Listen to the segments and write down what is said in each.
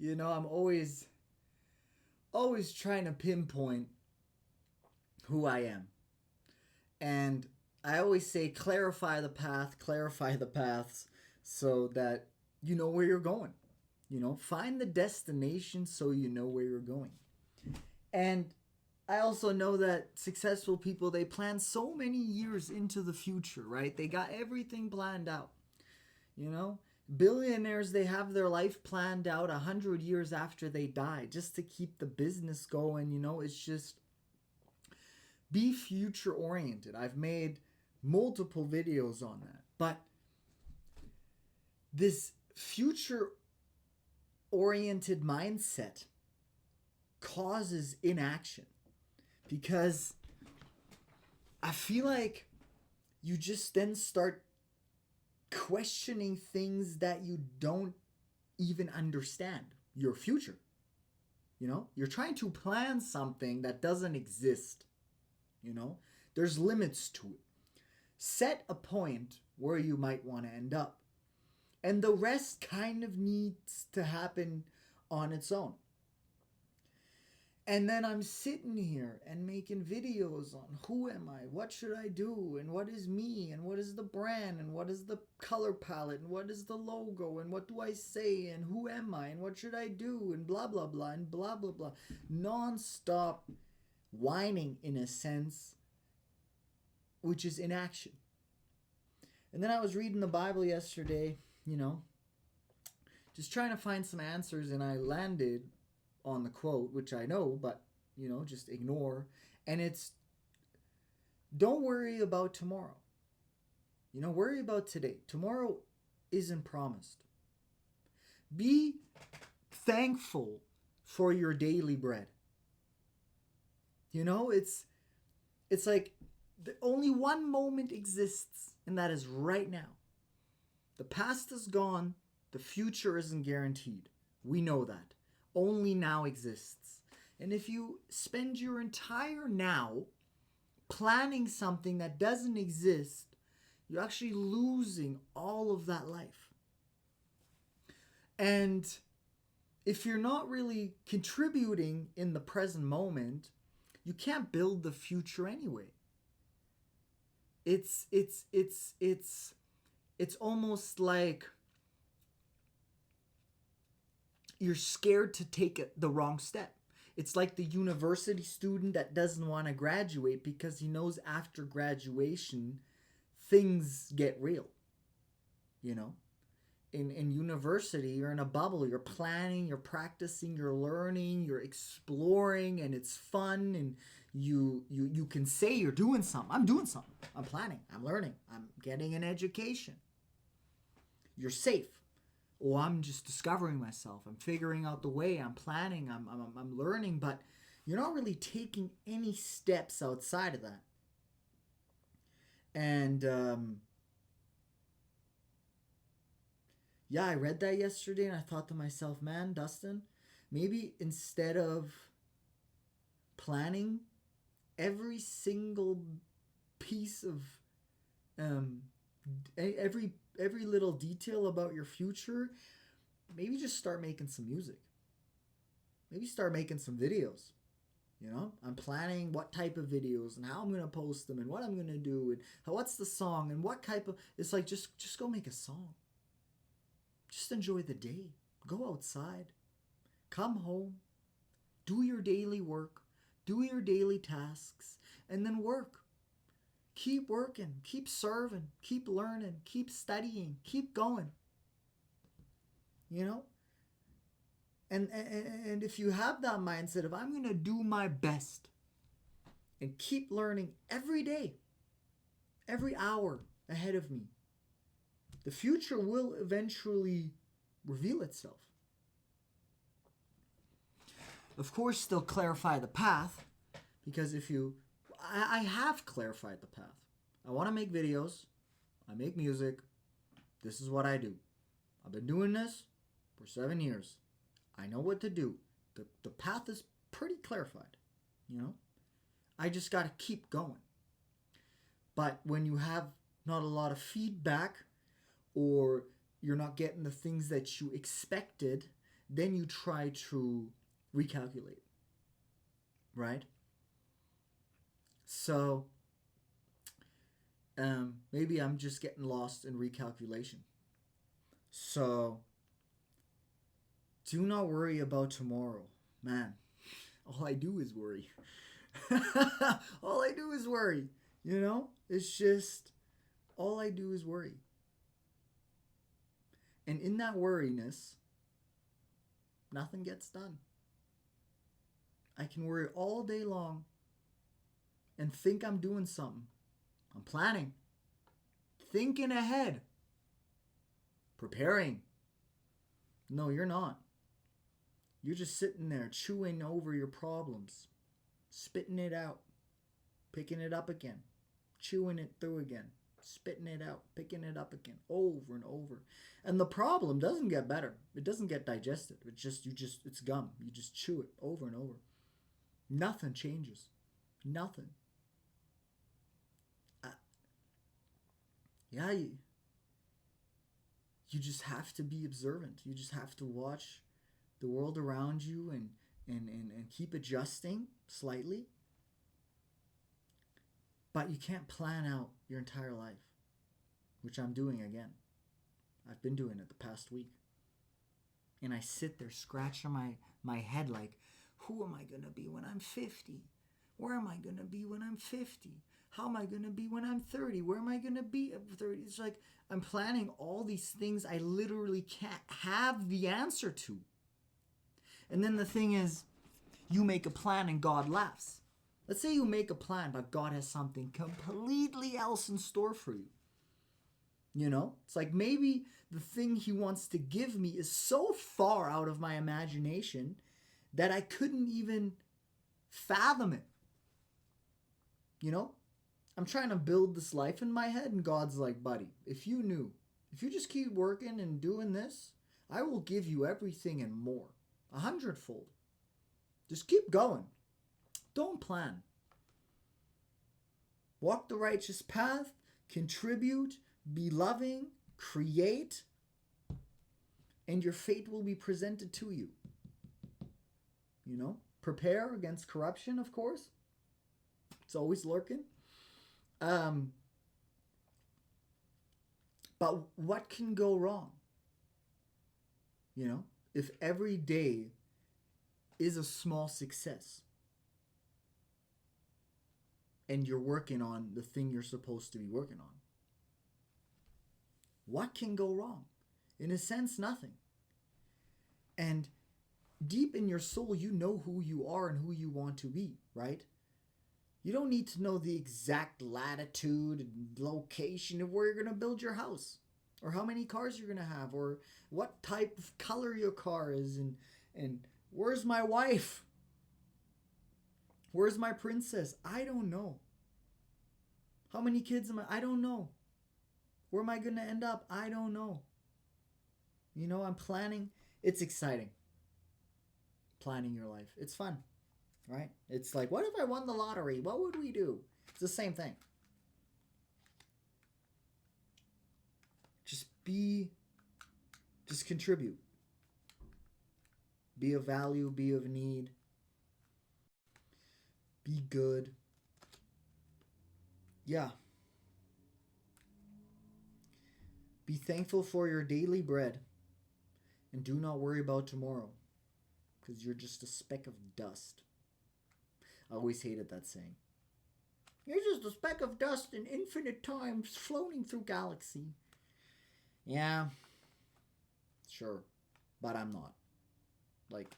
I'm always trying to pinpoint who I am. And I always say clarify the paths so that you know where you're going. Find the destination so you know where you're going. And I also know that successful people, they plan so many years into the future, right? They got everything planned out. You know, billionaires, they have their life planned out 100 years after they die just to keep the business going. It's just be future oriented. I've made multiple videos on that. But this future oriented mindset causes inaction because I feel like you just then start questioning things that you don't even understand. Your future. You're trying to plan something that doesn't exist. There's limits to it. Set a point where you might want to end up. And the rest kind of needs to happen on its own. And then I'm sitting here and making videos on who am I, what should I do, and what is me, and what is the brand, and what is the color palette, and what is the logo, and what do I say, and who am I, and what should I do, and blah, blah, blah, and blah, blah, blah. Non-stop whining, in a sense, which is inaction. And then I was reading the Bible yesterday, just trying to find some answers, and I landed on the quote, which I know, but, just ignore. And it's, don't worry about tomorrow. Worry about today. Tomorrow isn't promised. Be thankful for your daily bread. It's like only one moment exists, and that is right now. The past is gone. The future isn't guaranteed. We know that. Only now exists. And if you spend your entire now planning something that doesn't exist, you're actually losing all of that life. And if you're not really contributing in the present moment, you can't build the future anyway. It's almost like you're scared to take the wrong step. It's like the university student that doesn't want to graduate because he knows after graduation things get real. In university, you're in a bubble. You're planning, you're practicing, you're learning, you're exploring, and it's fun. And you can say you're doing something. I'm doing something. I'm planning. I'm learning. I'm getting an education. You're safe. Oh, I'm just discovering myself. I'm figuring out the way. I'm planning. I'm learning. But you're not really taking any steps outside of that. And I read that yesterday and I thought to myself, man, Dustin, maybe instead of planning every single piece of every little detail about your future, maybe just start making some music. Maybe start making some videos. I'm planning what type of videos and how I'm going to post them and what I'm going to do and what's the song and what type of... It's like, just go make a song. Just enjoy the day. Go outside. Come home. Do your daily work. Do your daily tasks. And then work. Keep working. Keep serving. Keep learning. Keep studying. Keep going. And if you have that mindset of, I'm going to do my best and keep learning every day, every hour ahead of me, the future will eventually reveal itself. Of course, still clarify the path, because I have clarified the path. I want to make videos. I make music. This is what I do. I've been doing this for 7 years. I know what to do. The path is pretty clarified, I just got to keep going. But when you have not a lot of feedback, or you're not getting the things that you expected, then you try to recalculate, right? So maybe I'm just getting lost in recalculation. So do not worry about tomorrow. Man, all I do is worry. All I do is worry. You know? It's just, all I do is worry. And in that worriness, nothing gets done. I can worry all day long and think I'm doing something. I'm planning, thinking ahead, preparing. No, you're not. You're just sitting there chewing over your problems, spitting it out, picking it up again, chewing it through again, spitting it out, picking it up again, over and over. And the problem doesn't get better. It doesn't get digested. It's gum. You just chew it over and over. Nothing changes. Nothing. You just have to be observant. You just have to watch the world around you and keep adjusting slightly. But you can't plan out your entire life, which I'm doing again. I've been doing it the past week. And I sit there scratching my head like, who am I going to be when I'm 50? Where am I going to be when I'm 50? How am I going to be when I'm 30? Where am I going to be at 30? It's like I'm planning all these things I literally can't have the answer to. And then the thing is, you make a plan and God laughs. Let's say you make a plan, but God has something completely else in store for you. You know? It's like maybe the thing he wants to give me is so far out of my imagination that I couldn't even fathom it. You know? I'm trying to build this life in my head, and God's like, buddy, if you just keep working and doing this, I will give you everything and more. 100-fold. Just keep going. Don't plan. Walk the righteous path, contribute, be loving, create, and your fate will be presented to you. You know? Prepare against corruption, of course. It's always lurking. But what can go wrong? You know, if every day is a small success and you're working on the thing you're supposed to be working on, what can go wrong? In a sense, nothing. And deep in your soul, you know who you are and who you want to be, right? You don't need to know the exact latitude and location of where you're going to build your house, or how many cars you're going to have, or what type of color your car is, and where's my wife? Where's my princess? I don't know. How many kids am I don't know. Where am I going to end up? I don't know. You know, I'm planning. It's exciting. Planning your life. It's fun. Right? It's like, what if I won the lottery? What would we do? It's the same thing. Just contribute. Be of value, be of need. Be good. Yeah. Be thankful for your daily bread. And do not worry about tomorrow. Because you're just a speck of dust. I always hated that saying. You're just a speck of dust in infinite time floating through galaxy. Yeah, sure, but I'm not. Like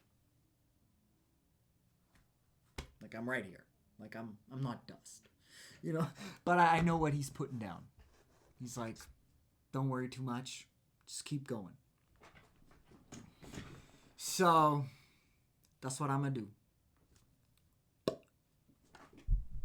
I'm right here. Like I'm not dust. You know, but I know what he's putting down. He's like, don't worry too much. Just keep going. So that's what I'm gonna do.